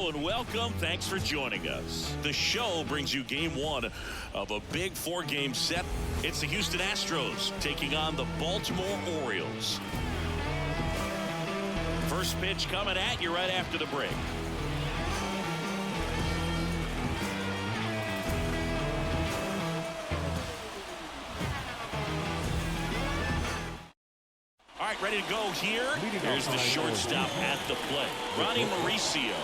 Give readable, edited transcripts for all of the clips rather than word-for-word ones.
Hello and welcome. Thanks for joining us. The show brings you game one of a big 4-game set. It's the Houston Astros taking on the Baltimore Orioles. First pitch coming at you right after the break. All right, ready to go here. Here's the shortstop at the plate, Ronnie Mauricio.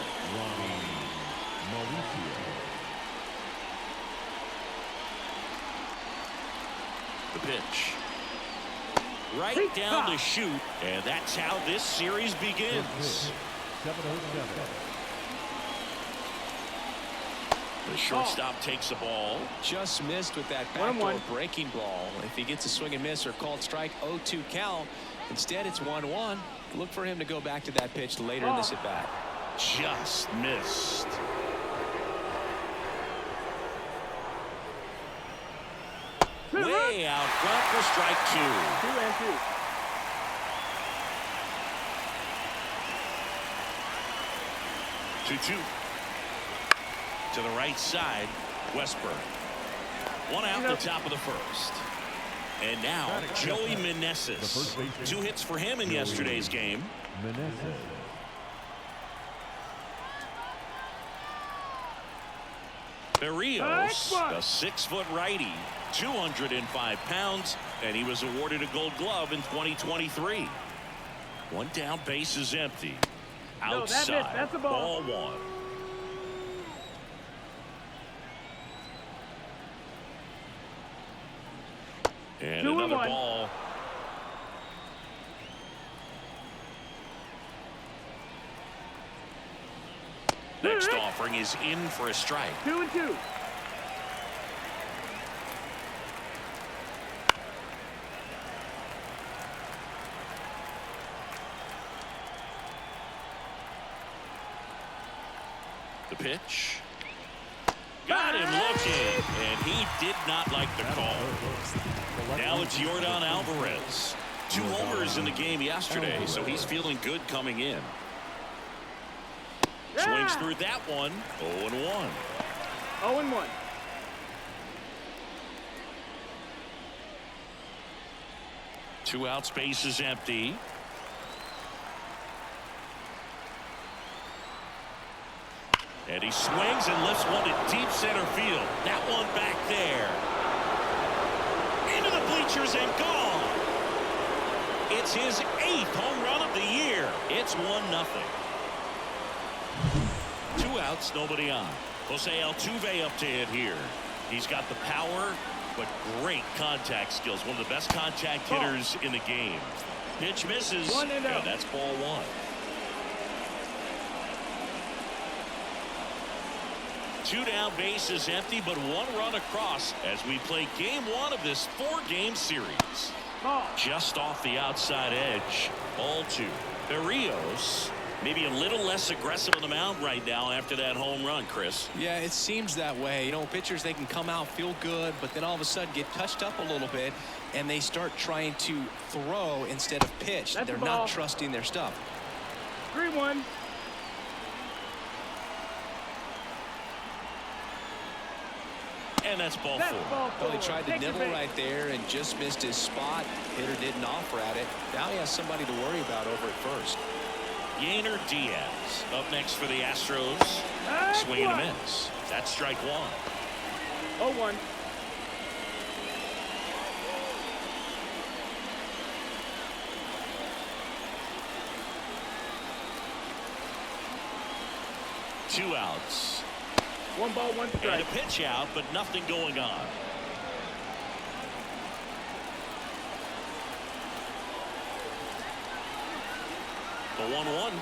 The pitch. Right down the chute, and that's how this series begins. The shortstop takes the ball. Just missed with that backdoor breaking ball. If he gets a swing and miss or called strike, 0-2 count. Instead, it's 1-1. Look for him to go back to that pitch later in this at bat. Just missed. Way out front for strike 2. 2-2. To the right side, Westburg. One out the top of the first. And now Joey Meneses. 2 hits for him in yesterday's game. Berrios, a 6-foot righty, 205 pounds, and he was awarded a Gold Glove in 2023. One down, base is empty. Outside, that's a ball 1. And another ball. Next offering is in for a strike. 2-2. The pitch. Got him looking, and he did not like the call. Now it's Yordan Alvarez. 2 homers in the game yesterday, so he's feeling good coming in. Swings through that one. 0-1. 0-1. Two out, space is empty. And he swings and lifts one to deep center field. That one back there. Into the bleachers and gone. It's his 8th home run of the year. It's 1-0. 2 outs, nobody on. Jose Altuve up to hit here. He's got the power, but great contact skills. One of the best contact hitters in the game. Pitch misses, and that's ball 1. 2 down, base is empty, but 1 run across as we play game 1 of this 4-game series. Just off the outside edge, ball 2. Berrios maybe a little less aggressive on the mound right now after that home run, Chris. Yeah, it seems that way. You know, pitchers, they can come out, feel good, but then all of a sudden get touched up a little bit, and they start trying to throw instead of pitch. They're not trusting their stuff. 3-1. And that's ball 4. Well, he tried to nibble right there and just missed his spot. Hitter didn't offer at it. Now he has somebody to worry about over at first. Yainer Diaz up next for the Astros. Swing and a miss. That's strike 1. 0-1. Two outs. 1 ball, 1 strike. And a pitch out, but nothing going on. The 1-1.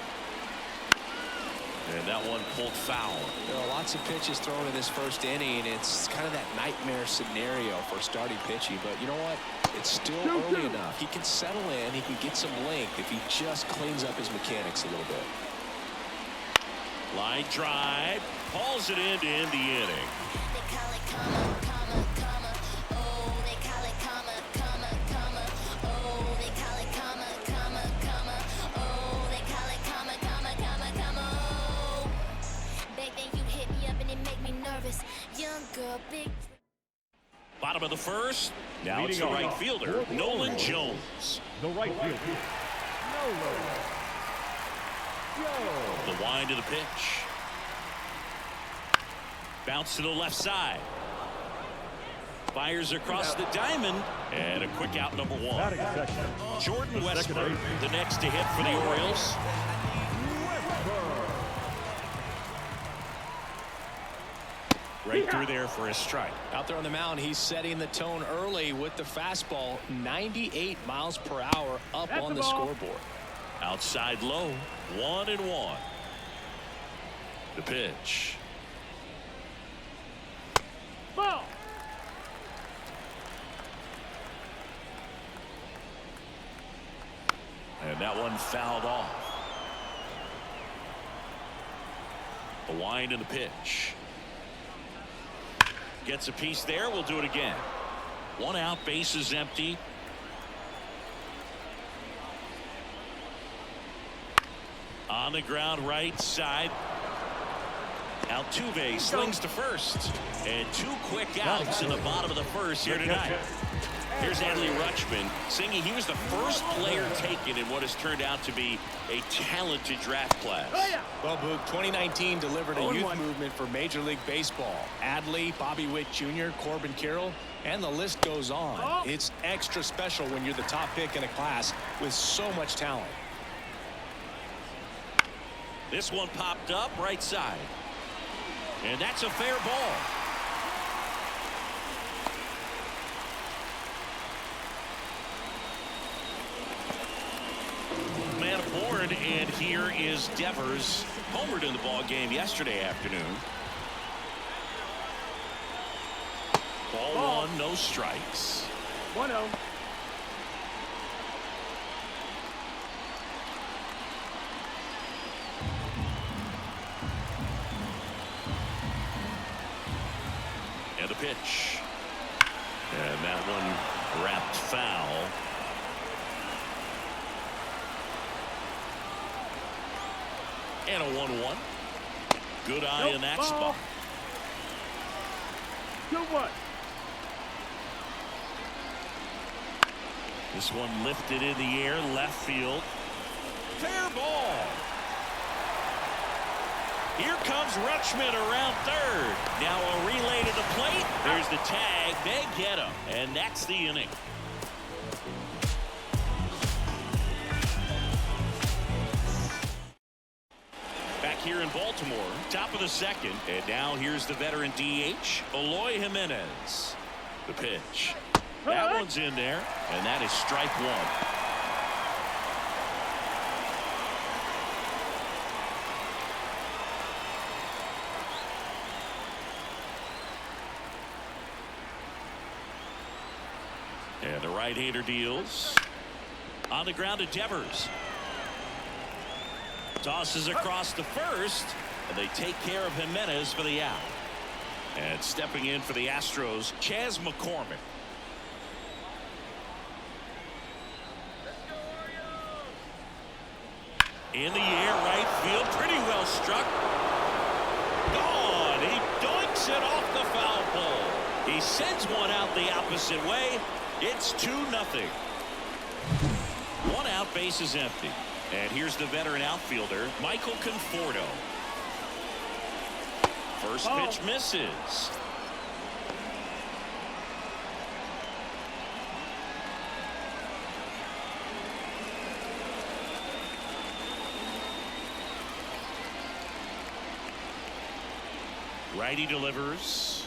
And that one pulled foul. There are lots of pitches thrown in this first inning. It's kind of that nightmare scenario for starting pitching. But you know what? It's still early enough. He can settle in. He can get some length if he just cleans up his mechanics a little bit. Line drive. Hauls it in to end the inning. Bottom of the first. Now it's the right fielder, Nolan Jones. The right fielder, Nolan Jones. The wind to the pitch. Bounce to the left side. Fires across the diamond. And a quick out, number one. Jordan Westburg, the next to hit for the Orioles. Right through there for a strike. Out there on the mound, he's setting the tone early with the fastball. 98 miles per hour up on the scoreboard. Outside low, 1-1. The pitch. Ball. And that one fouled off. The wind and the pitch. Gets a piece there. We'll do it again. One out, bases empty. On the ground, right side. Altuve slings to first. And two quick outs in the bottom of the first here tonight. Here's Adley Rutschman. Singing he was the first player taken in what has turned out to be a talented draft class. Well, Boog, 2019 delivered a youth movement for Major League Baseball. Adley, Bobby Witt Jr., Corbin Carroll, and the list goes on. It's extra special when you're the top pick in a class with so much talent. This one popped up right side. And that's a fair ball. Man aboard, and here is Devers. Homered in the ball game yesterday afternoon. Ball one, no strikes. 1-0. And the pitch. And that one wrapped foul. And a 1-1. Good eye in that spot. 2-1. This one lifted in the air, left field. Fair ball. Here comes Rutschman around third. Now a relay to the plate. There's the tag. They get him. And that's the inning. Back here in Baltimore, top of the second. And now here's the veteran DH, Eloy Jimenez. The pitch. That one's in there. And that is strike one. And the right-hander deals. On the ground to Devers. Tosses across to first. And they take care of Jimenez for the out. And stepping in for the Astros, Chas McCormick. In the air, right field. Pretty well struck. Gone. He doinks it off the foul pole. He sends one out the opposite way. It's 2-0. One out, base is empty. And here's the veteran outfielder, Michael Conforto. First pitch misses. Righty delivers.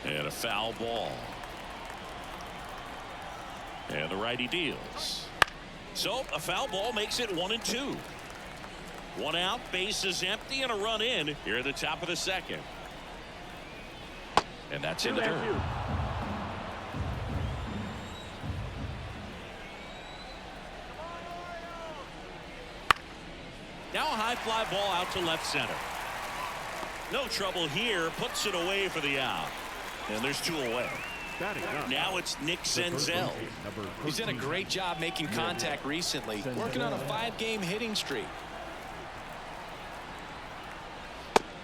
And a foul ball. And the righty deals. So a foul ball makes it 1-2. One out, bases empty, and a run in here at the top of the second. And that's in the dirt. Now a high fly ball out to left center. No trouble here, puts it away for the out. And there's two away. Now it's Nick Senzel. He's done a great job making contact recently, working on a 5-game hitting streak.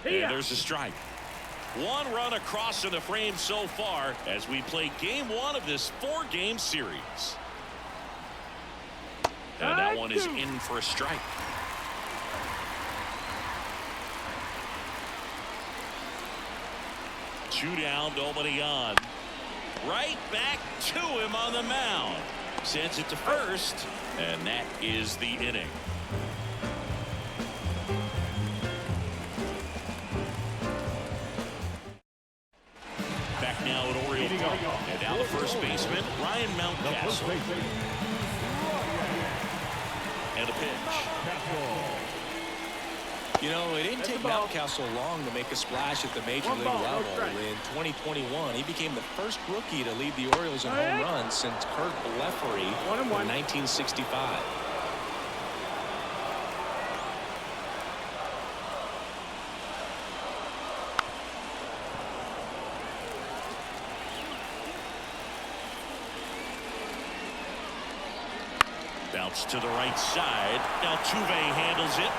And there's a strike. One run across in the frame so far as we play game one of this 4-game series. And that one is in for a strike. Two down, nobody on. Right back to him on the mound. Sends it to first, and that is the inning. Back now at Orioles Park, and now the first baseman, Ryan Mountcastle. And a pitch. You know, it didn't take Mountcastle long to make a splash at the major league level. In 2021, he became the first rookie to lead the Orioles in home runs since Kurt Blefary in 1965. Bounce to the right side. Now Altuve handles it.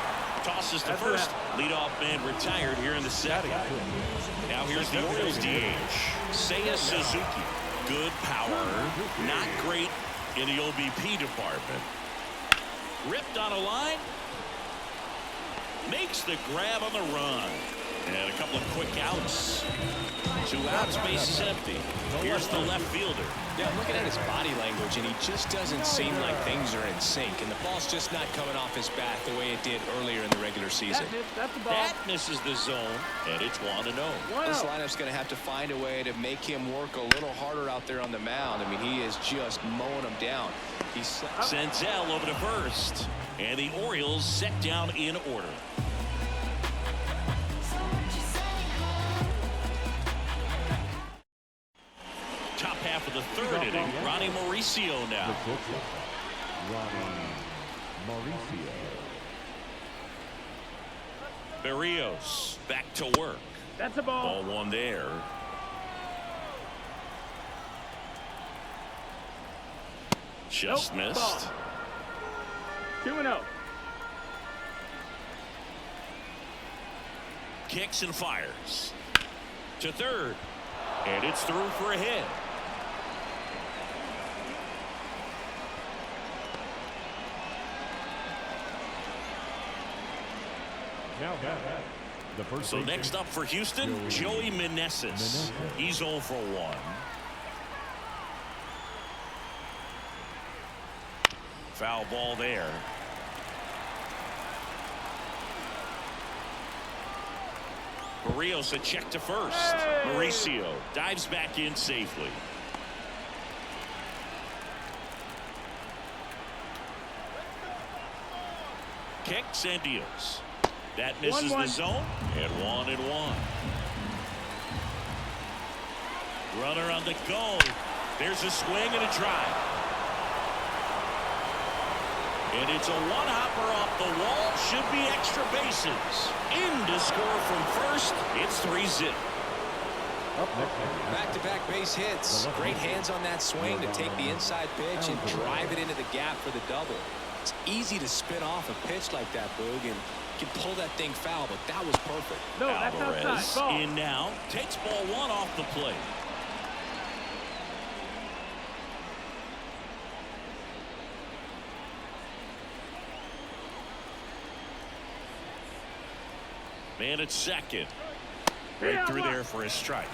Tosses to first. Leadoff man retired here in the second. Now here's the Orioles DH. Seiya Suzuki. Good power. Not great in the OBP department. Ripped on a line. Makes the grab on the run. And a couple of quick outs. 2 outs, base is empty. Here's the left fielder. Yeah, I'm looking at his body language, and he just doesn't seem like things are in sync. And the ball's just not coming off his bat the way it did earlier in the regular season. That misses the zone, and it's 1-0. This lineup's going to have to find a way to make him work a little harder out there on the mound. I mean, he is just mowing them down. He's Senzel over to first, and the Orioles set down in order. Top half of the third inning. Ronnie Mauricio now. Ronnie Mauricio. Berrios back to work. That's a ball. Ball 1 there. Just missed. 2-0. Kicks and fires. To third. And it's through for a hit. So next up for Houston, Joey Meneses. He's 0 for 1. Foul ball there. Berrios a check to first. Mauricio dives back in safely. Kicks and deals. That misses the zone, and 1-1. Runner on the go. There's a swing and a drive. And it's a one-hopper off the wall. Should be extra bases. In to score from first. It's 3-0. Back-to-back base hits. Great hands on that swing to take the inside pitch and drive it into the gap for the double. It's easy to spin off a pitch like that, Boog, and you can pull that thing foul, but that was perfect. No, that's outside. Ball. In now. Takes ball 1 off the plate. Man at second. Right through there for a strike.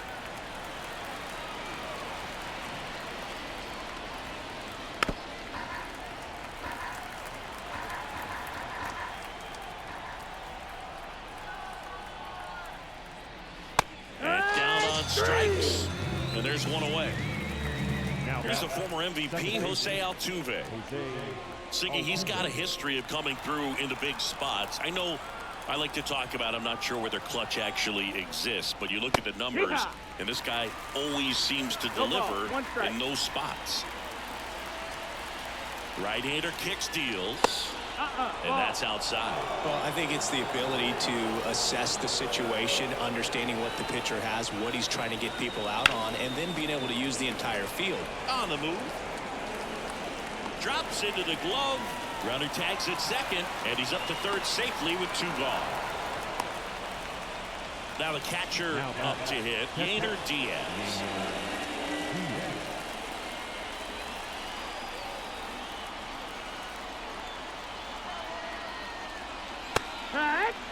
And down on strikes. And there's one away. Here's the former MVP, Jose Altuve. Siggy, he's got a history of coming through into big spots. I know I like to talk about, I'm not sure whether clutch actually exists, but you look at the numbers, and this guy always seems to deliver in those spots. Right-hander kicks, deals, and that's outside. Well, I think it's the ability to assess the situation, understanding what the pitcher has, what he's trying to get people out on, and then being able to use the entire field. On the move. Drops into the glove. Runner tags at second, and he's up to third safely with 2 gone. Now the catcher up to hit, Yainer Diaz.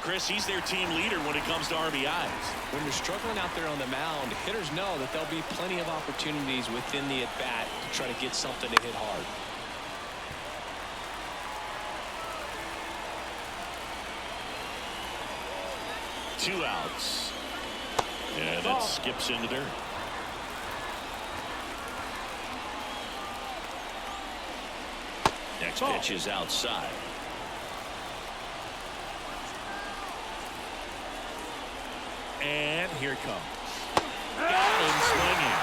Chris, he's their team leader when it comes to RBIs. When you're struggling out there on the mound, hitters know that there'll be plenty of opportunities within the at-bat to try to get something to hit hard. Two outs. And it skips into dirt. Next pitch is outside. And here it comes. Got him swinging.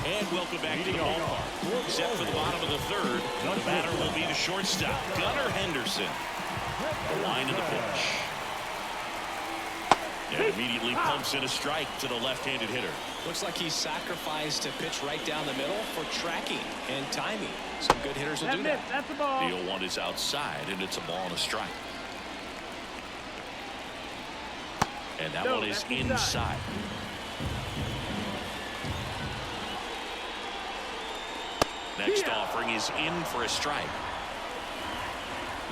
And welcome back to the ballpark. Set for the bottom of the third. The batter will be the shortstop, Gunnar Henderson. The line of the pitch. And immediately pumps in a strike to the left-handed hitter. Looks like he sacrificed a pitch right down the middle for tracking and timing. Some good hitters will do that. That's a ball. The 0-1 is outside, and it's a ball and a strike. And that one is inside. Next offering is in for a strike.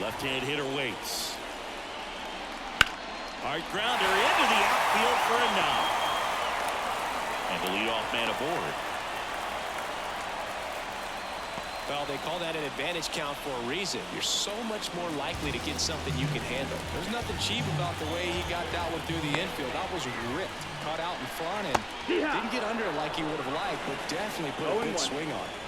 Left-hand hitter waits. Hard grounder into the outfield for a knock. And the leadoff man aboard. Well, they call that an advantage count for a reason. You're so much more likely to get something you can handle. There's nothing cheap about the way he got that one through the infield. That was ripped, caught out in front, and didn't get under it like he would have liked, but definitely put a good swing on it.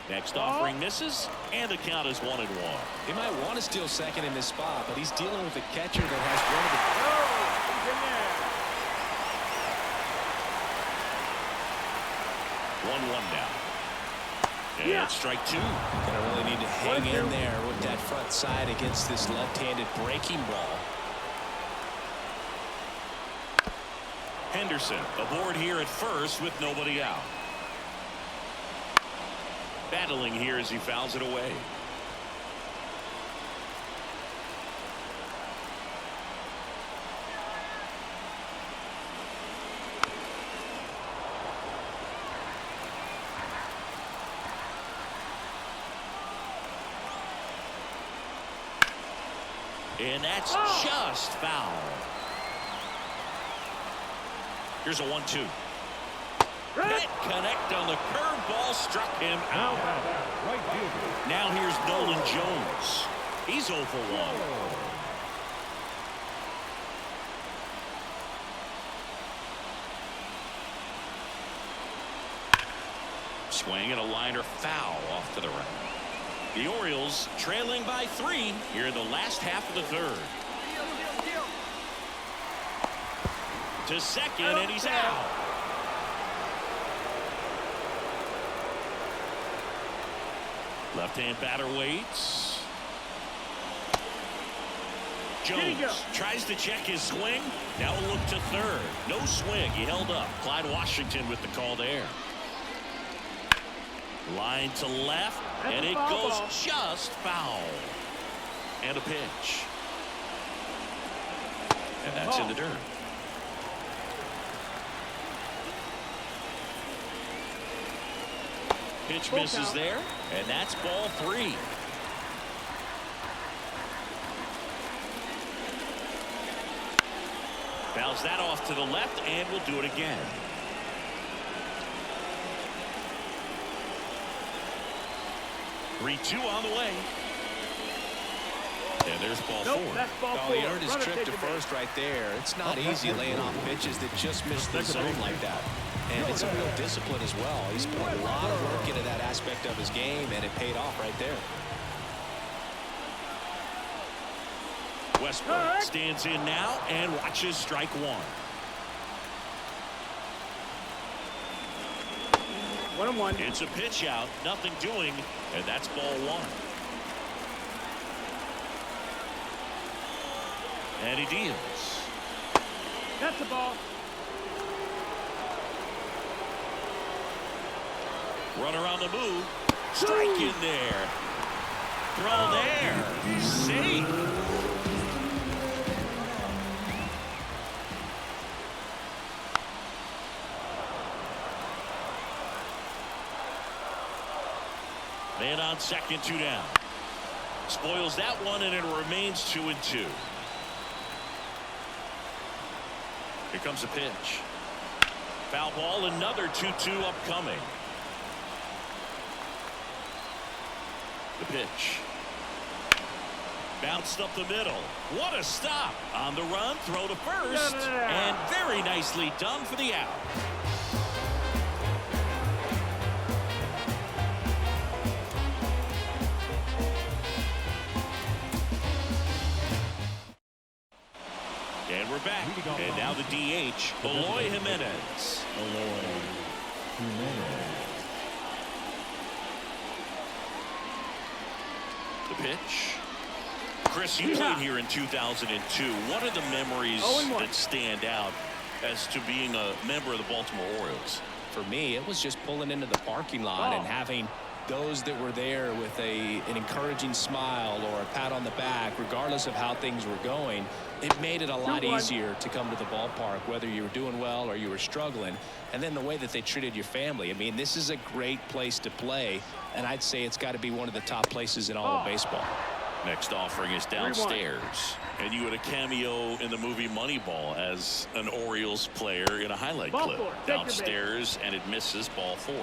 Next offering misses, and the count is 1-1. He might want to steal second in this spot, but he's dealing with a catcher that has one of the... 1-1 now. And strike two. Gonna really need to hang in there with that front side against this left-handed breaking ball. Henderson aboard here at first with nobody out. Battling here as he fouls it away. And that's just foul. Here's a 1-2. Can't connect on the curveball, struck him out. Now here's Nolan Jones. He's 0 for 1. Swing and a liner foul off to the right. The Orioles trailing by 3 here in the last half of the third. To second, and he's out. Left-hand batter waits. Jones tries to check his swing. Now a look to third. No swing. He held up. Clyde Washington with the call there. Line to left, and it goes just foul. And a pitch. And that's in the dirt. Pitch misses there, and that's ball 3. Fouls that off to the left, and we'll do it again. Three-two on the way. And there's ball 4. Oh, he earned his trip to first right there. It's not easy laying off pitches that just miss the zone like that. And it's a real discipline as well. He's put a lot of work into that aspect of his game, and it paid off right there. Westbrook stands in now and watches strike 1. 1-1. It's a pitch out, nothing doing, and that's ball 1. And he deals. That's the ball. Runner on the move. Strike in there. Throw there. Safe. Man on second, 2 down. Spoils that one, and it remains 2-2. Here comes a pitch. Foul ball, another 2-2 upcoming. The pitch. Bounced up the middle. What a stop. On the run, throw to first. And very nicely done for the out. And we're back. And now the DH, Eloy Jimenez. The pitch. Chris, you played here in 2002. What are the memories that stand out as to being a member of the Baltimore Orioles? For me, it was just pulling into the parking lot and having those that were there with an encouraging smile or a pat on the back, regardless of how things were going. It made it a lot easier to come to the ballpark, whether you were doing well or you were struggling. And then the way that they treated your family. I mean, this is a great place to play, and I'd say it's got to be one of the top places in all of baseball. Next offering is downstairs. And you had a cameo in the movie Moneyball as an Orioles player in a highlight clip. Downstairs, and it misses, ball 4.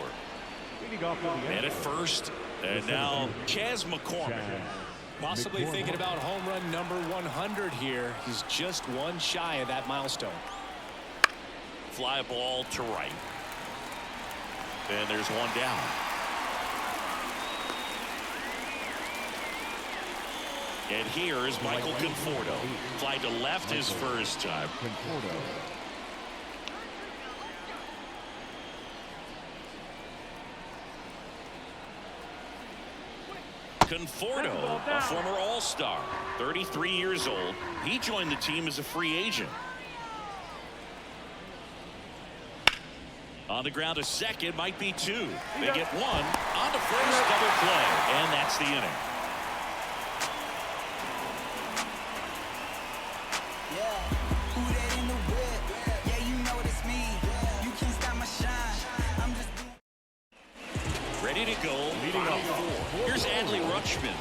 And at first, and now Chas McCormick. Possibly thinking about home run number 100 here. He's just one shy of that milestone. Fly ball to right. And there's one down. And here is Michael Conforto. Fly to left his first time. Conforto, a former All-Star, 33 years old. He joined the team as a free agent. On the ground, a second, might be 2. They get 1 on the first, double play, and that's the inning. Ready to go. Here's Adley Rutschman.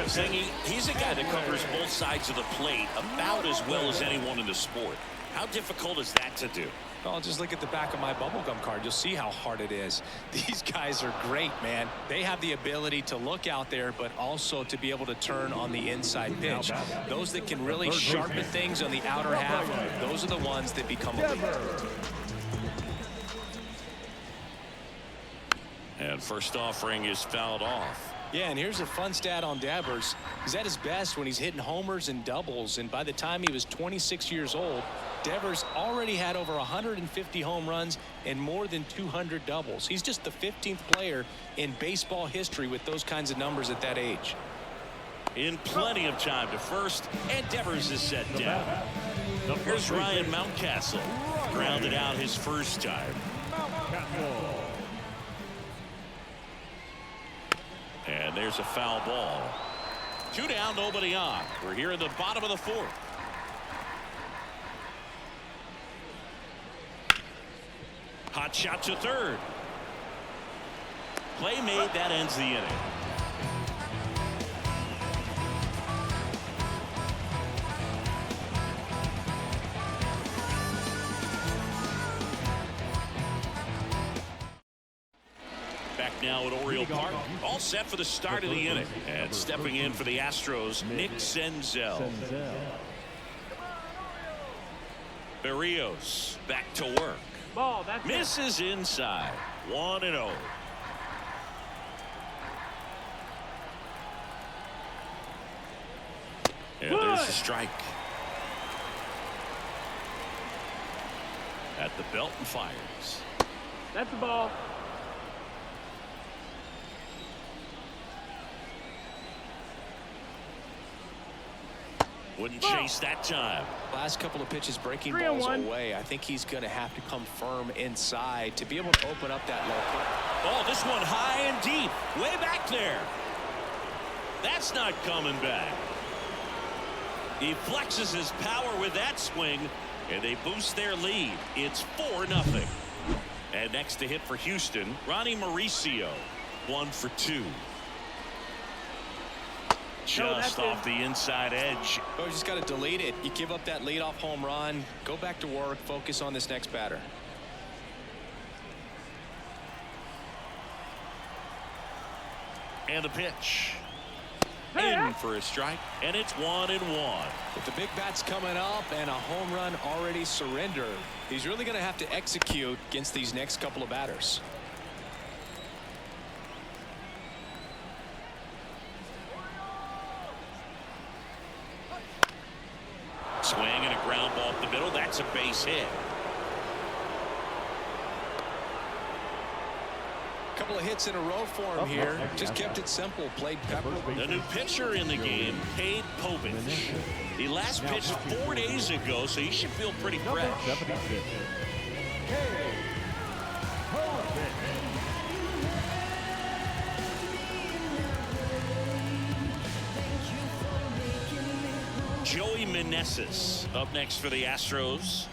Saying he's a guy that covers both sides of the plate about as well as anyone in the sport. How difficult is that to do? Well, just look at the back of my bubblegum card. You'll see how hard it is. These guys are great, man. They have the ability to look out there, but also to be able to turn on the inside pitch. Those that can really sharpen things on the outer half, those are the ones that become elite. And first offering is fouled off. Yeah, and here's a fun stat on Devers. He's at his best when he's hitting homers and doubles, and by the time he was 26 years old, Devers already had over 150 home runs and more than 200 doubles. He's just the 15th player in baseball history with those kinds of numbers at that age. In plenty of time to first, and Devers is set down. Here's Ryan Mountcastle. Grounded out his first time. And there's a foul ball. 2 down, nobody on. We're here in the bottom of the 4th. Hot shot to third. Play made, that ends the inning. Back now at Oriole Park, all set for the start of the inning. And stepping in for the Astros, Nick Senzel. Berrios back to work. Misses inside. 1-0. And there's the strike. At the belt and fires. That's the ball. Wouldn't chase that time. Last couple of pitches breaking 3-1. balls away. I think he's going to have to come firm inside to be able to open up that low cut. Oh, this one high and deep. Way back there. That's not coming back. He flexes his power with that swing, and they boost their lead. It's 4-0. And next to hit for Houston, Ronnie Mauricio, 1 for 2. Just off the inside edge. Oh, you just got to delete it. You give up that leadoff home run. Go back to work. Focus on this next batter. And the pitch. In for a strike, and it's 1-1. With the big bats coming up and a home run already surrendered, he's really going to have to execute against these next couple of batters. Swing and a ground ball up the middle. That's a base hit. Couple of hits in a row for him here. Just kept it simple. Played pepper. The new pitcher in the game, Cade Povich. He last pitched 4 days ago, so he should feel pretty fresh. Joey Meneses up next for the Astros.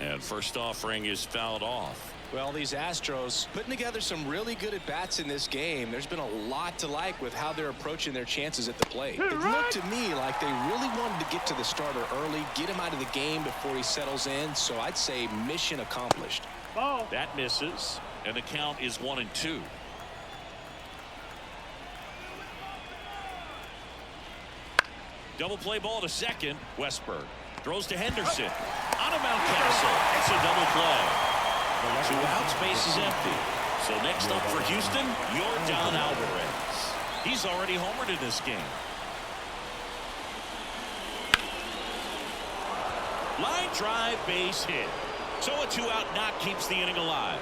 And first offering is fouled off. Well, these Astros putting together some really good at-bats in this game. There's been a lot to like with how they're approaching their chances at the plate. It looked to me like they really wanted to get to the starter early, get him out of the game before he settles in. So I'd say mission accomplished. Ball. That misses, and the count is 1-2. Double play ball to second. Westberg throws to Henderson. On to Mountcastle. It's a double play. 2 outs, base is empty. So next up for Houston, Yordan Alvarez. He's already homered in this game. Line drive, base hit. So a 2-out knock keeps the inning alive.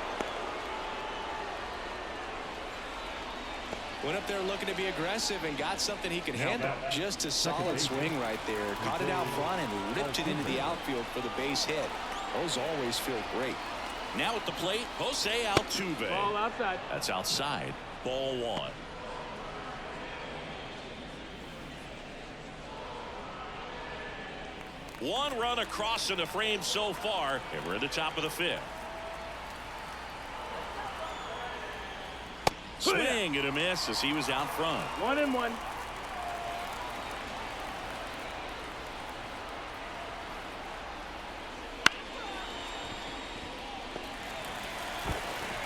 Went up there looking to be aggressive and got something he could handle. Just a solid swing right there. Caught it out front and ripped it into the outfield for the base hit. Those always feel great. Now at the plate, Jose Altuve. Ball outside. That's outside. Ball 1. One run across in the frame so far, and we're at the top of the 5th. Swing and a miss as he was out front. 1-1.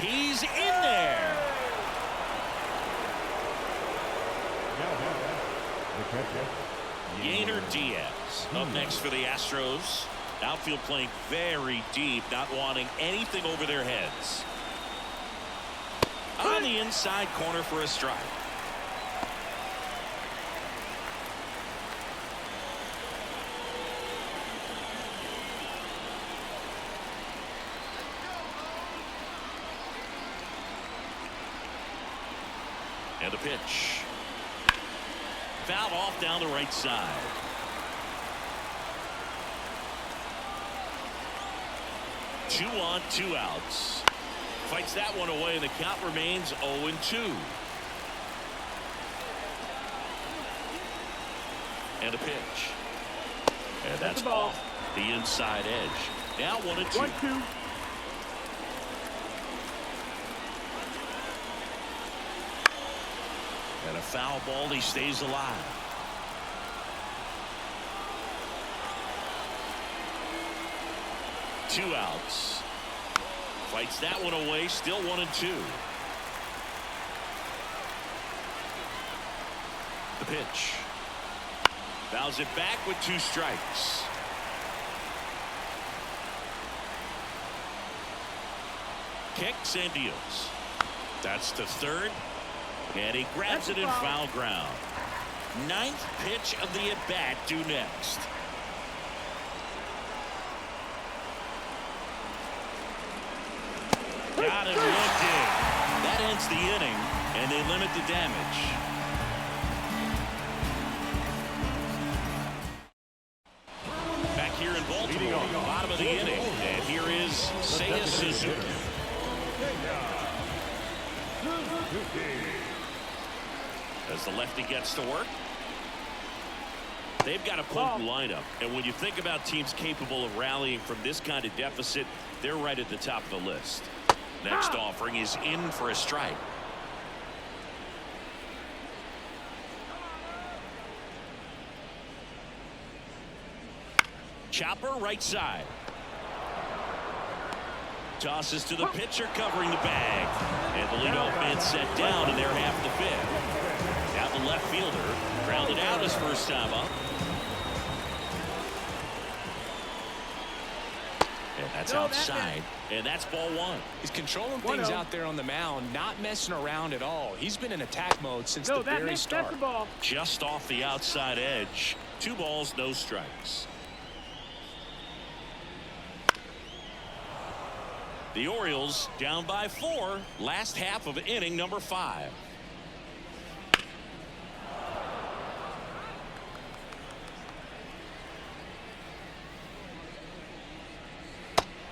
He's in there. Yainer Diaz up next for the Astros. Outfield playing very deep, not wanting anything over their heads. On the inside corner for a strike. And a pitch. Fouled off down the right side. Two on, 2 outs. Fights that one away, and the count remains 0-2. And a pitch. And that's off the inside edge. Now 1-2. 1-2. And a foul ball, he stays alive. Two outs. Fights that one away, still 1-2. The pitch. Fouls it back with 2 strikes. Kicks and deals. That's to third. And he grabs it in foul ground. 9th pitch of the at-bat due next. Got it looking. That ends the inning, and they limit the damage. of the inning. And here is Seiya Suzuki. As the lefty gets to work. They've got a potent lineup. And when you think about teams capable of rallying from this kind of deficit, they're right at the top of the list. Next offering is in for a strike. Chopper right side. Tosses to the pitcher covering the bag. And the leadoff man set down in their half the fifth. Now the left fielder grounded out his first time up. And that's outside. And that's ball one. He's controlling things out there on the mound, not messing around at all. He's been in attack mode since the very start. That's the ball. Just off the outside edge. 2 balls, no strikes. The Orioles down by 4. Last half of inning number 5.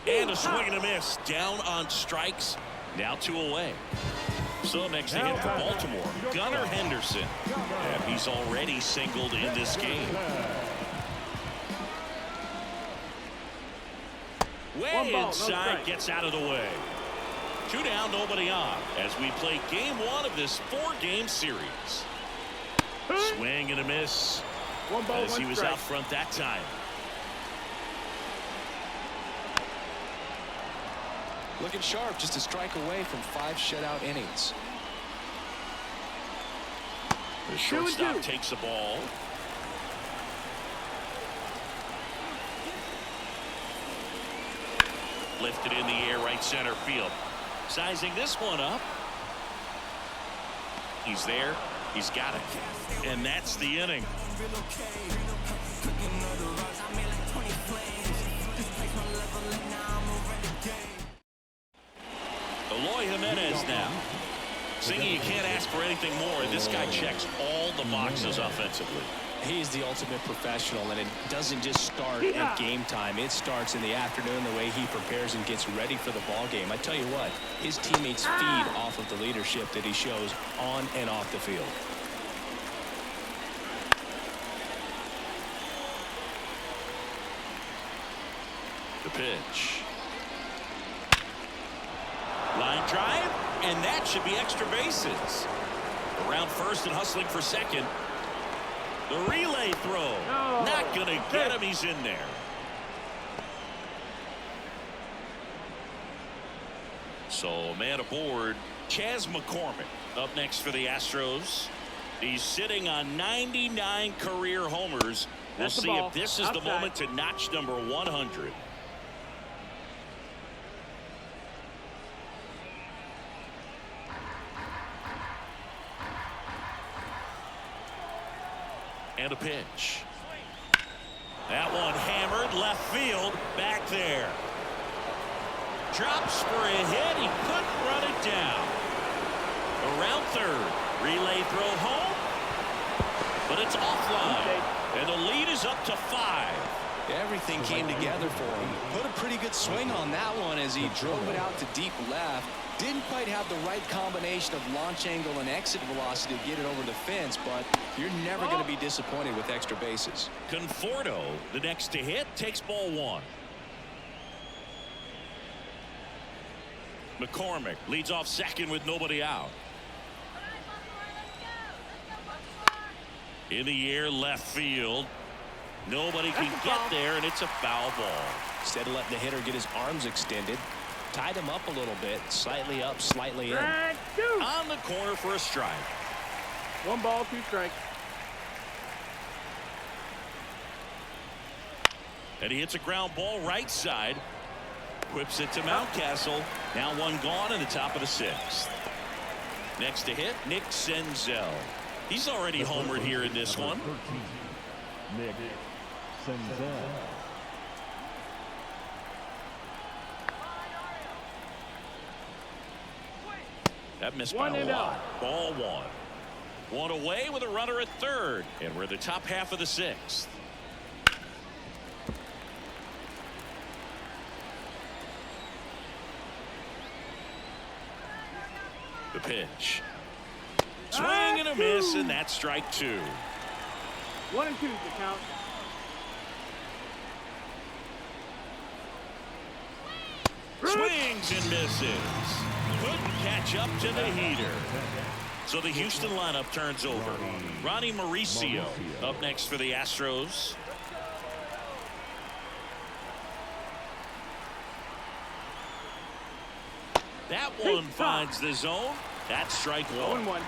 And a swing and a miss. Down on strikes. Now 2 away. So next to hit for Baltimore, Gunnar Henderson. And he's already singled in this game. Way inside, gets out of the way. 2 down, nobody on, as we play game 1 of this 4-game series. Swing and a miss. 1 ball, as he was out front that time. Looking sharp, just a strike away from 5 shutout innings. The shortstop takes the ball. Lifted in the air, right center field. Sizing this one up. He's there. He's got it. And that's the inning. Eloy Jimenez now. Singing, you can't ask for anything more. This guy checks all the boxes offensively. He's the ultimate professional, and it doesn't just start at game time. It starts in the afternoon, the way he prepares and gets ready for the ball game. I tell you what, his teammates feed off of the leadership that he shows on and off the field. The pitch. Line drive, and that should be extra bases. Around first and hustling for second. The relay throw. Not going to get him. He's in there. So, man aboard, Chas McCormick up next for the Astros. He's sitting on 99 career homers. We'll see if this is the moment to notch number 100. And a pitch. That one hammered left field, back there. Drops for a hit. He couldn't run it down. Around third. Relay throw home. But it's offline. And the lead is up to 5. Everything came together for him. Put a pretty good swing on that one as he drove it out to deep left. Didn't quite have the right combination of launch angle and exit velocity to get it over the fence, but you're never going to be disappointed with extra bases. Conforto, the next to hit, takes ball 1. McCormick leads off second with nobody out. In the air, left field. Nobody can get there, and it's a foul ball. Instead of letting the hitter get his arms extended, tied him up a little bit, slightly up, slightly in. On the corner for a strike. 1 ball, 2 strikes. And he hits a ground ball right side. Whips it to Mountcastle. Now 1 gone in the top of the 6th. Next to hit, Nick Senzel. He's already homered here in this one. Nick Senzel. That missed by a lot. Ball 1. 1 away with a runner at third. And we're in the top half of the 6th. The pitch. Swing and a miss, and that's strike 2. 1 and 2 to count. Swings and misses. Couldn't catch up to the heater. So the Houston lineup turns over. Ronnie Mauricio up next for the Astros. That one finds the zone. That's strike 1. 0-1.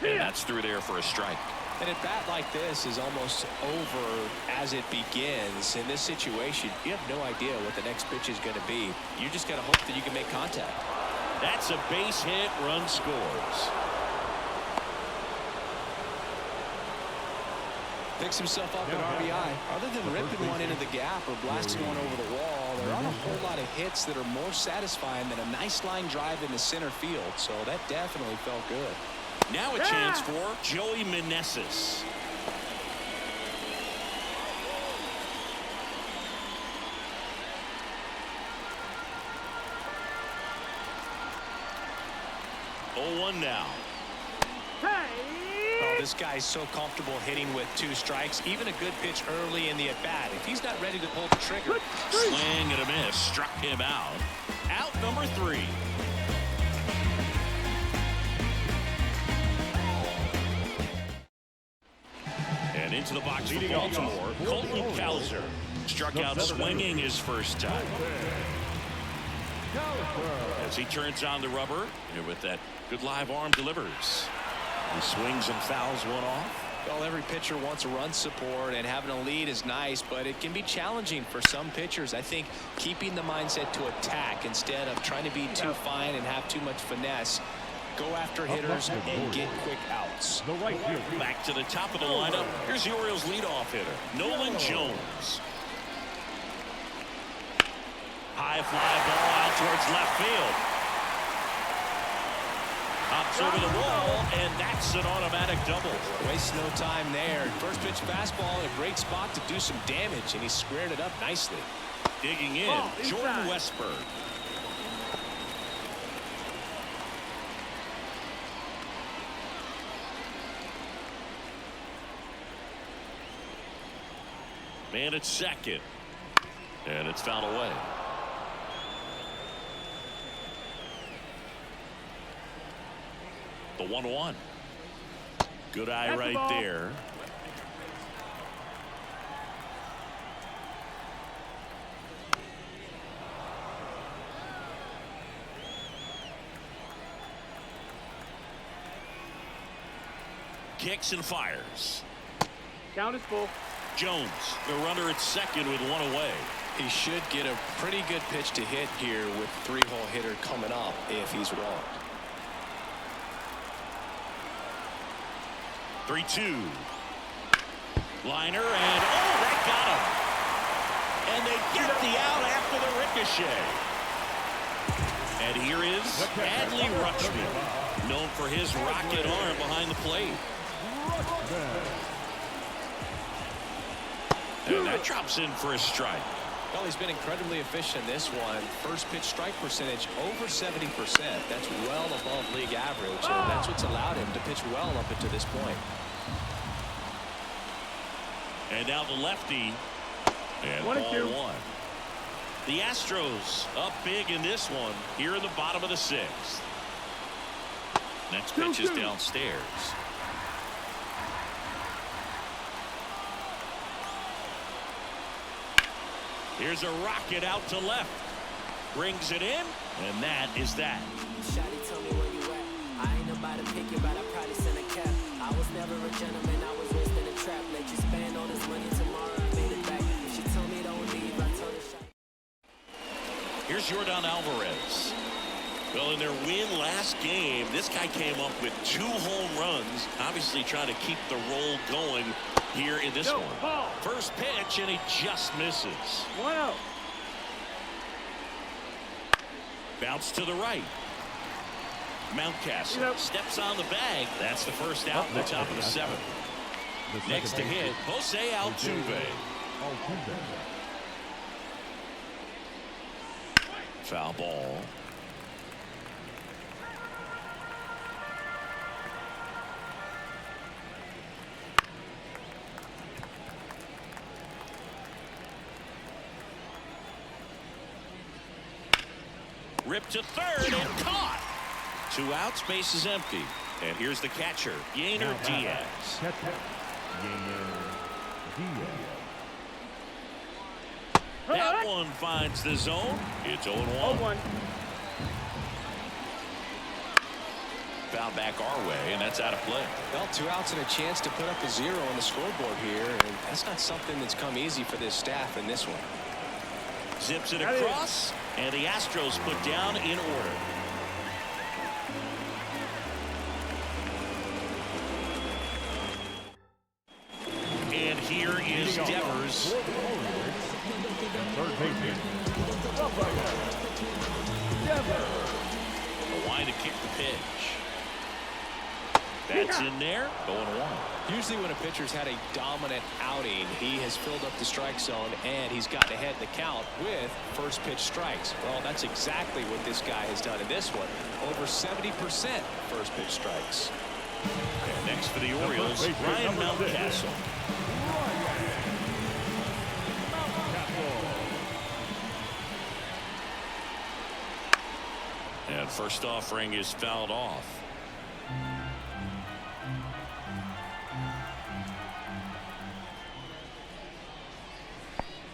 And that's through there for a strike. And a bat like this is almost over as it begins. In this situation, you have no idea what the next pitch is going to be. You just got to hope that you can make contact. That's a base hit. Run scores. Picks himself up an RBI. Other than ripping one into the gap or blasting one over the wall, there aren't a whole lot of hits that are more satisfying than a nice line drive into center field. So that definitely felt good. Now a chance for Joey Meneses. Oh, 1 now. Oh, this guy's so comfortable hitting with 2 strikes. Even a good pitch early in the at-bat. If he's not ready to pull the trigger. Swing and a miss. Struck him out. Out number 3. And into the box for Baltimore, Colton Cowser. Struck out swinging his first time. As he turns on the rubber, and with that good live arm delivers. He swings and fouls one off. Well, every pitcher wants a run support, and having a lead is nice, but it can be challenging for some pitchers. I think keeping the mindset to attack instead of trying to be too fine and have too much finesse. Go after hitters and get quick outs. Back to the top of the lineup. Here's the Orioles leadoff hitter, Nolan Jones. High fly ball out towards left field. Hops over the wall, and that's an automatic double. Waste no time there. First pitch fastball in a great spot to do some damage, and he squared it up nicely. Digging in, Jordan Westburg. Man at second, and it's fouled away. The 1-1. Good eye That's right the there. Kicks and fires. Count is full. Jones, the runner at second with 1 away. He should get a pretty good pitch to hit here with 3-hole hitter coming up if he's wrong. 3-2. Liner, and that got him. And they get the out after the ricochet. And here is Adley Rutschman, known for his rocket arm behind the plate. And that drops in for a strike. Well, he's been incredibly efficient in this one. First pitch strike percentage over 70%. That's well above league average, and that's what's allowed him to pitch well up until this point. And now the lefty, and ball 1. The Astros up big in this one here in the bottom of the 6th. Next pitch is downstairs. Here's a rocket out to left. Brings it in, and that is that. Shawty told me where you at. I ain't about to pick you, but I probably sent a cap. I was never a gentleman, I was raised in a trap. Let you spend all this money tomorrow, I made it back. She told me don't leave, I told her shawty. Here's Yordan Alvarez. Well, in their win last game, this guy came up with 2 home runs, obviously trying to keep the roll going here in this one. First pitch, and he just misses. 1-0. Bounce to the right. Mountcastle steps on the bag. That's the first out in the top of the 7th. Next to hit, Jose Altuve. Foul ball. Ripped to third and caught. 2 outs, base is empty. And here's the catcher, Yainer Diaz. That one finds the zone. It's 0-1. Foul back our way, and that's out of play. Well, 2 outs and a chance to put up a 0 on the scoreboard here, and that's not something that's come easy for this staff in this one. Zips it across, and the Astros put down in order. And here is Devers. The line to kick the pitch. That's in there, going 1. Usually when a pitcher's had a dominant outing, he has filled up the strike zone and he's gotten ahead in the count with first pitch strikes. Well, that's exactly what this guy has done in this one. Over 70% first pitch strikes. And next for the Orioles, Ryan Mountcastle. And first offering is fouled off.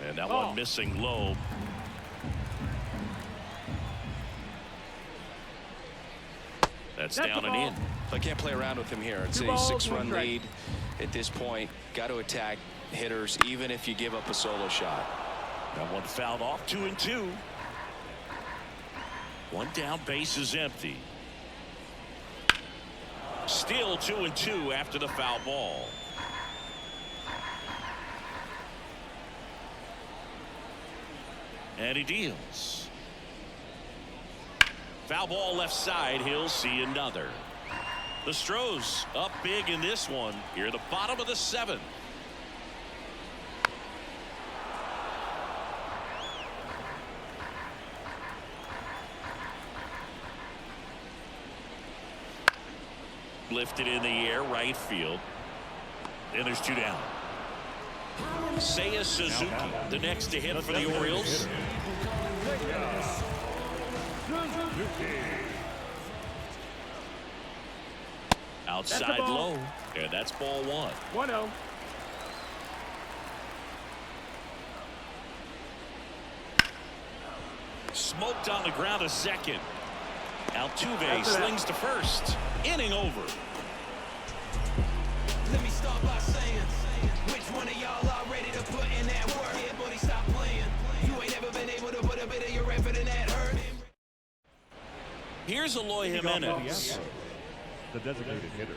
And that one missing low. That's down and in. I can't play around with him here. It's a 6-run lead at this point. Got to attack hitters even if you give up a solo shot. That one fouled off. 2-2. 1 down, base is empty. Still 2-2 after the foul ball. And he deals. Foul ball left side. He'll see another. The Astros up big in this one. Here at the bottom of the 7th. Lifted in the air, right field. And there's 2 down. Seiya Suzuki, the next to hit for the Orioles. Outside low, and that's ball 1. 1-0. Smoked on the ground, a second. Altuve slings to first. Inning over. Let me start by saying, which one of y'all are ready to put in that work? Yeah, buddy, stop playing. You ain't never been able to put a bit of your effort in that hurt. Here's Eloy Jimenez. The designated hitter,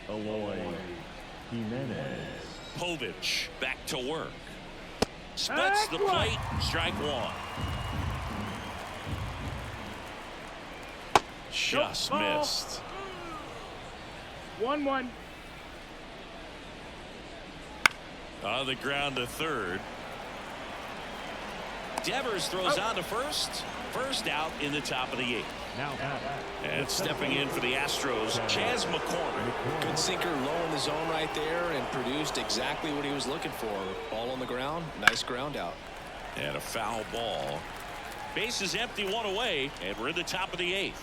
Eloy Jimenez. Povich back to work. Splits the plate. Strike 1. Just missed. 1-1. On the ground to third. Devers throws on to first. First out in the top of the 8th. And stepping in for the Astros, Chas McCormick. Good sinker low in the zone right there and produced exactly what he was looking for. Ball on the ground. Nice ground out. And a foul ball. Base is empty, 1 away, and we're in the top of the 8th.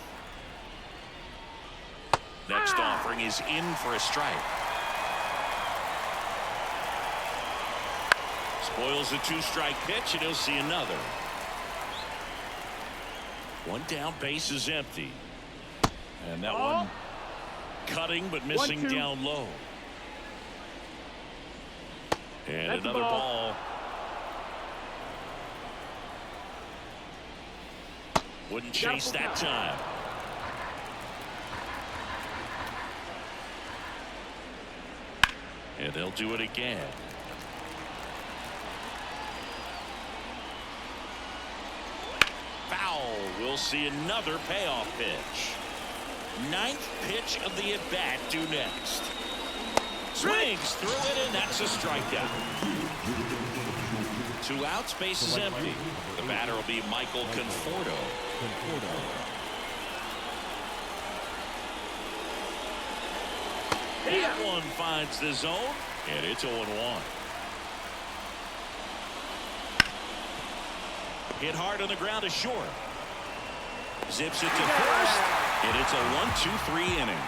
Next offering is in for a strike. Spoils a 2-strike pitch, and he'll see another. 1 down, base is empty. And that one cutting but missing down low. And another ball. Wouldn't chase that time. And they'll do it again. Foul. We'll see another payoff pitch. 9th pitch of the at-bat due next. Swings through it, and that's a strikeout. 2 outs, base is empty. The batter will be Michael Conforto. That one finds the zone, and it's 0-1. Hit hard on the ground to short. Zips it to first, and it's a 1-2-3 inning.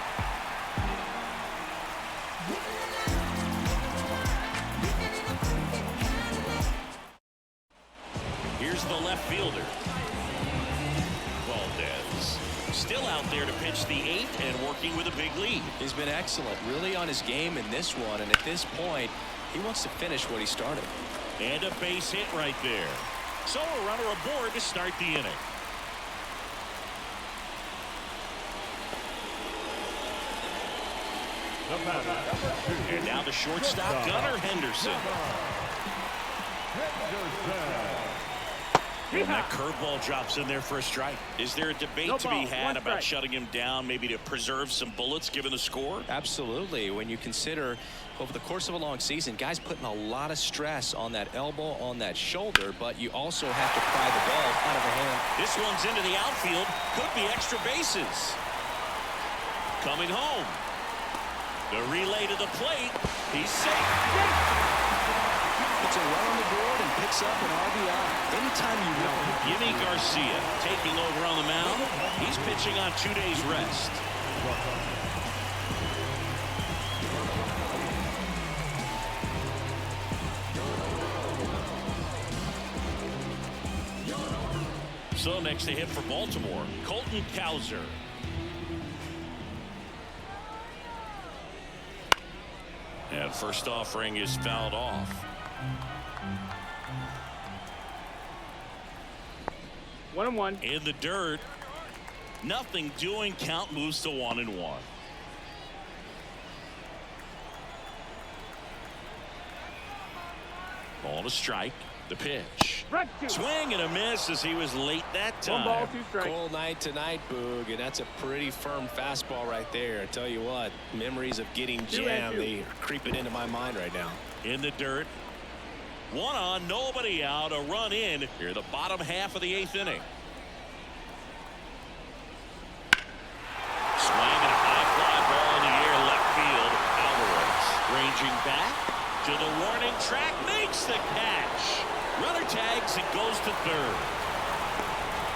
Here's the left fielder, Valdez. Still out there to pitch the 8th and working with a big lead. He's been excellent, really on his game in this one, and at this point, he wants to finish what he started. And a base hit right there. So a runner aboard to start the inning. And now the shortstop, Gunnar Henderson. And that curveball drops in there for a strike. Is there a debate to be had about shutting him down, maybe to preserve some bullets given the score? Absolutely. When you consider over the course of a long season, guys putting a lot of stress on that elbow, on that shoulder, but you also have to pry the ball out of the hand. This one's into the outfield. Could be extra bases. Coming home. The relay to the plate. He's safe. It's a run on the board and picks up an RBI. Anytime you want. Yimi Garcia taking over on the mound. He's pitching on 2 days rest. So next to hit for Baltimore, Colton Cowser. And first offering is fouled off. 1-1. In the dirt. Nothing doing. Count moves to 1-1. Ball to strike. The pitch. Swing and a miss as he was late that time. 1 ball, 2 strikes. Cold night tonight, Boog, and that's a pretty firm fastball right there. I tell you what, memories of getting jammed, they are creeping into my mind right now. In the dirt. 1 on, nobody out, a run in here the bottom half of the 8th inning. Swing and a high fly ball in the air left field. Alvarez ranging back to the warning track, makes the catch. Runner tags and goes to third.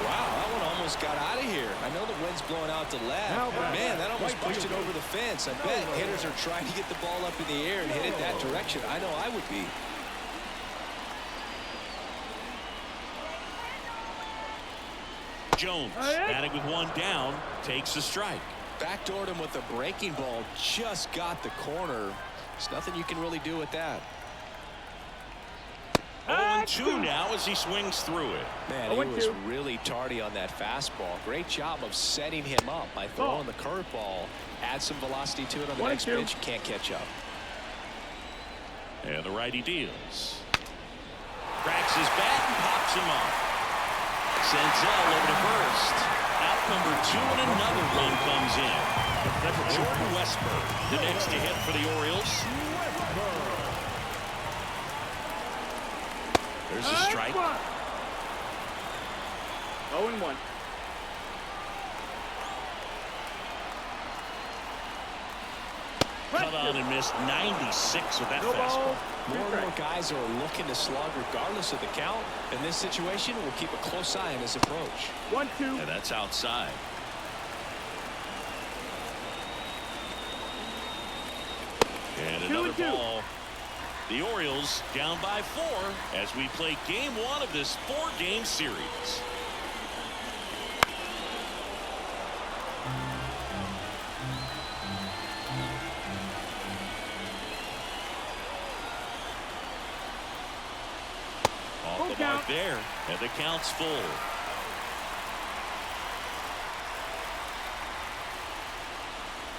Wow, that one almost got out of here. I know the wind's blowing out to left, but man, that almost pushed it over the fence. I bet hitters are trying to get the ball up in the air and hit it that direction. I know I would be. Jones batting with 1 down, takes a strike. Backdoored him with a breaking ball, just got the corner. There's nothing you can really do with that. 0-2 now as he swings through it. Man, he was really tardy on that fastball. Great job of setting him up by throwing the curveball. Add some velocity to it on the next pitch. Can't catch up. And the righty deals. Cracks his bat and pops him up. Senzel over to first. Out number 2 and another run comes in. Jordan Westburg, the next to hit for the Orioles. There's a strike. 0-1. Cut on and missed 96 with that fastball. More and more guys are looking to slug regardless of the count. In this situation, we'll keep a close eye on his approach. 1-2. And that's outside. And another ball. The Orioles down by 4 as we play game 1 of this 4-game series. Off the mark there, and the count's full.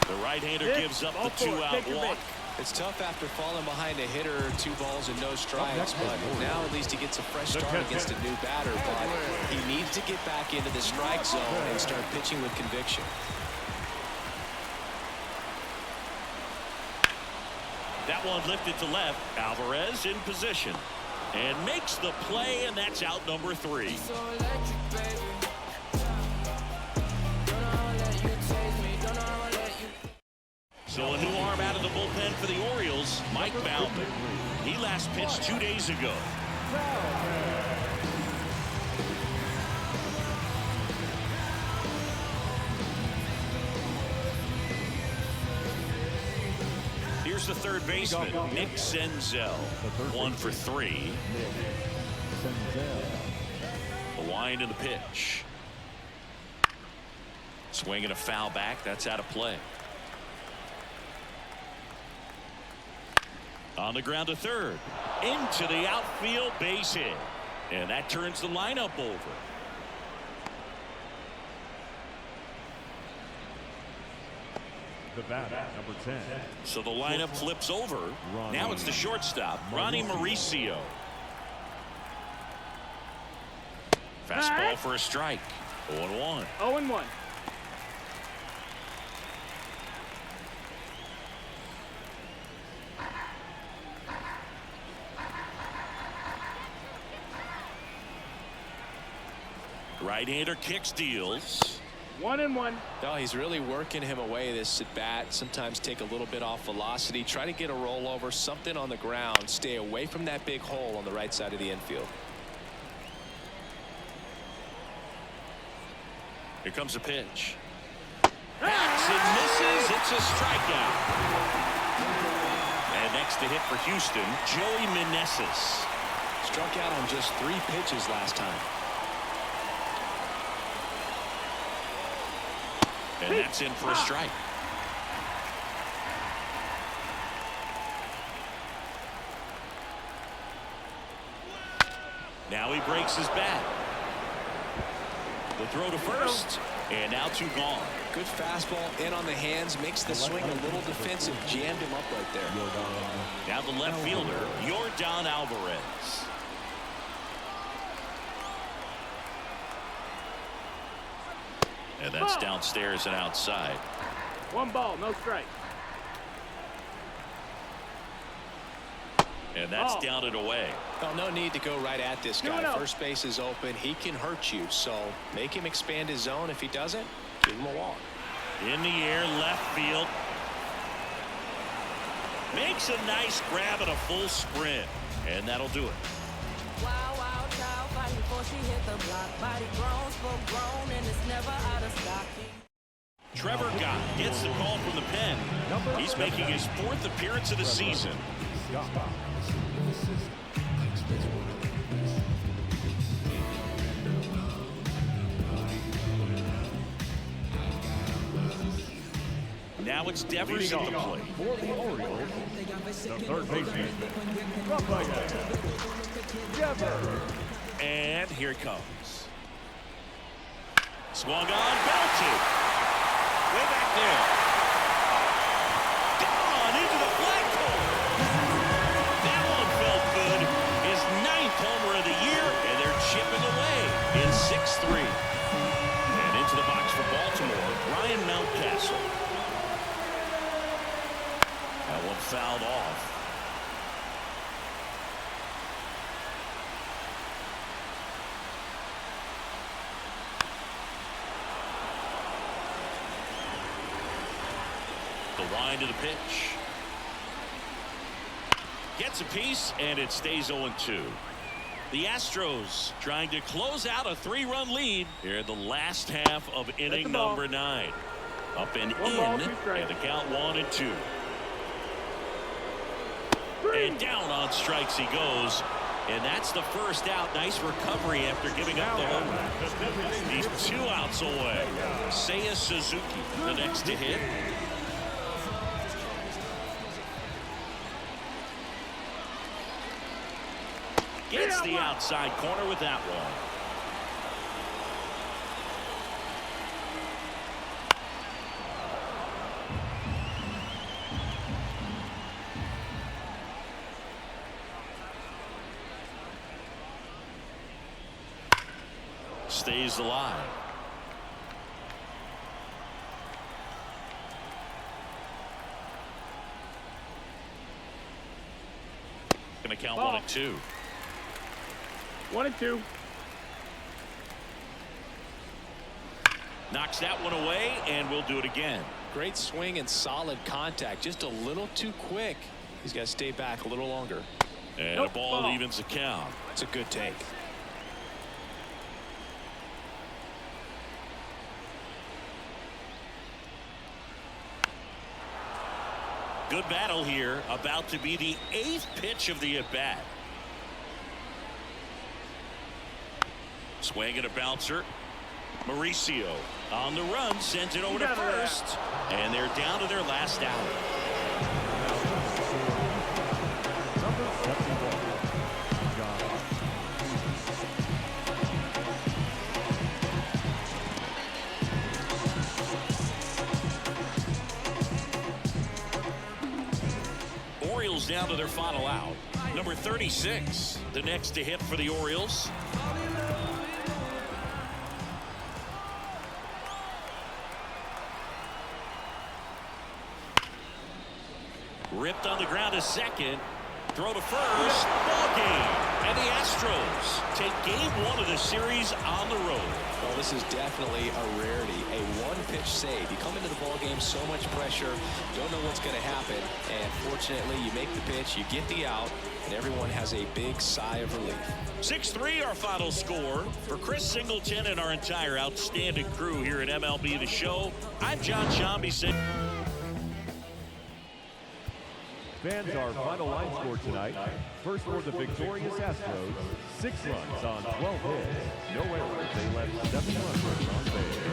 The right-hander gives up the 2-out walk. It's tough after falling behind a hitter, 2 balls and no strikes, but now at least he gets a fresh start against a new batter. But he needs to get back into the strike zone and start pitching with conviction. That one lifted to left. Alvarez in position. And makes the play, and that's out number 3. So a new arm out of the bullpen for the Orioles, Mike Baumann. He last pitched 2 days ago. Here's the third baseman, Nick Senzel. 1 for 3. The wind and the pitch. Swing and a foul back. That's out of play. On the ground to third. Into the outfield, base hit. And that turns the lineup over. The batter, number 10. So the lineup flips over. Now it's the shortstop, Ronnie Mauricio. Fastball for a strike. 0-1. 0-1. Right-hander kicks, deals. 1-1. No, he's really working him away this at bat. Sometimes take a little bit off velocity. Try to get a rollover, something on the ground. Stay away from that big hole on the right side of the infield. Here comes a pitch. Hacks and misses. It's a strikeout. And next to hit for Houston, Joey Meneses. Struck out on just 3 pitches last time. And that's in for a strike. Now he breaks his bat. The throw to first, and now 2 gone. Good fastball in on the hands, makes the swing a little defensive, jammed him up right there. Now the left fielder, Yordan Alvarez. And that's downstairs and outside. 1 ball, no strike. And that's down and away. Well, no need to go right at this guy. First base is open. He can hurt you. So make him expand his zone. If he doesn't, give him a walk. In the air, left field. Makes a nice grab and a full sprint. And that'll do it. Wow, wow, child fighting before she hit the block. Body grown, full grown, and it's never out of stock. Trevor Gott gets the call from the pen. He's making his 4th appearance of the season. Now it's Devers at the plate. For the Orioles, the third baseman, Devers. And here it comes. Swung on, belted. Way back there. Gone into the flagpole. That one felt good. His 9th homer of the year, and they're chipping away in 6-3. And into the box for Baltimore, Ryan Mountcastle. That one fouled off. The wind of the pitch. Gets a piece, and it stays 0-2. The Astros trying to close out a 3-run lead here in the last half of inning number 9. Up and in, and the count 1-2. And down on strikes he goes. And that's the first out. Nice recovery after giving up the home. He's 2 outs away. Seiya Suzuki, the next to hit. Gets the outside corner with that one. Stays alive. Gonna count 1-2. 1-2. Knocks that one away, and we'll do it again. Great swing and solid contact. Just a little too quick. He's got to stay back a little longer. And a ball evens the count. It's a good take. Good battle here. About to be the 8th pitch of the at-bat. Swing and a bouncer. Mauricio on the run, sends it over to first. And they're down to their last out. Number 71. Orioles down to their final out. Number 36, the next to hit for the Orioles. Ripped on the ground to second. Throw to first. Ball game. And the Astros take game 1 of the series on the road. Well, this is definitely a rarity. A one-pitch save. You come into the ball game, so much pressure. Don't know what's going to happen. And fortunately, you make the pitch, you get the out, and everyone has a big sigh of relief. 6-3 our final score. For Chris Singleton and our entire outstanding crew here at MLB The Show, I'm John Shambi. Fans, our final line score tonight. First for the victorious Astros, 6 runs on 12 hits. No errors. They left 7 runners on base.